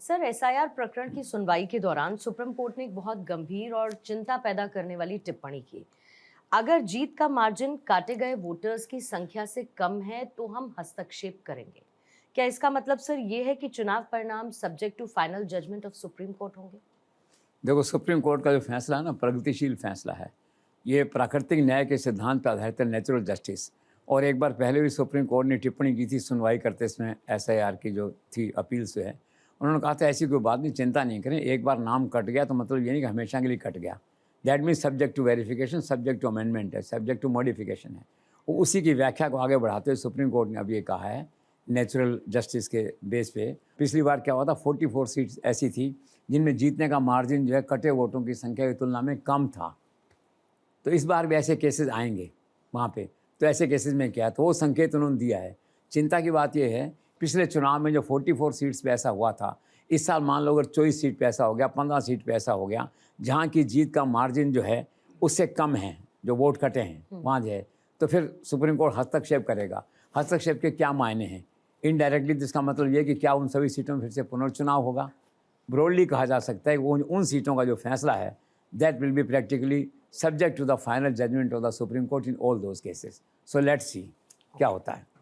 Sir, SIR प्रकरण की सुनवाई के दौरान सुप्रीम कोर्ट ने एक बहुत गंभीर और चिंता पैदा करने वाली टिप्पणी की। अगर जीत का मार्जिन काटे गए वोटर्स की संख्या से कम है तो हम हस्तक्षेप करेंगे। क्या इसका मतलब सर ये है कि चुनाव परिणाम subject to final judgement of Supreme Court होंगे? देखो, सुप्रीम कोर्ट का जो फैसला है ना, प्रगतिशील फैसला है। ये प्राकृतिक न्याय के सिद्धांत पर आधारित है, नेचुरल जस्टिस। और एक बार पहले भी सुप्रीम कोर्ट ने टिप्पणी की थी सुनवाई करते समय, एसआईआर की जो थी अपील से है। उन्होंने कहा था ऐसी कोई बात नहीं, चिंता नहीं करें, एक बार नाम कट गया तो मतलब ये नहीं कि हमेशा के लिए कट गया। That means subject to verification, subject to amendment है, सब्जेक्ट टू मॉडिफिकेशन है। वो उसी की व्याख्या को आगे बढ़ाते हुए सुप्रीम कोर्ट ने अब ये कहा है नेचुरल जस्टिस के बेस पे। पिछली बार क्या हुआ था, 44 सीट्स ऐसी थी जिनमें जीतने का मार्जिन जो है कटे वोटों की संख्या की तुलना में कम था। तो इस बार भी ऐसे केसेस आएंगे वहाँ पे। तो ऐसे केसेस में क्या है, तो वो संकेत उन्होंने दिया है। चिंता की बात यह है, पिछले चुनाव में जो 44 सीट्स पे ऐसा हुआ था, इस साल मान लो अगर 24 सीट पे ऐसा हो गया, 15 सीट पे ऐसा हो गया, जहाँ की जीत का मार्जिन जो है उससे कम है, जो वोट कटे हैं वहाँ जो है, तो फिर सुप्रीम कोर्ट हस्तक्षेप करेगा। हस्तक्षेप के क्या मायने हैं? इनडायरेक्टली जिसका मतलब ये कि क्या उन सभी सीटों में फिर से पुनर्चुनाव होगा। ब्रॉडली कहा जा सकता है कि उन सीटों का जो फैसला है, that will be practically subject to the final judgement of the Supreme Court in all those cases. So let's see क्या होता है।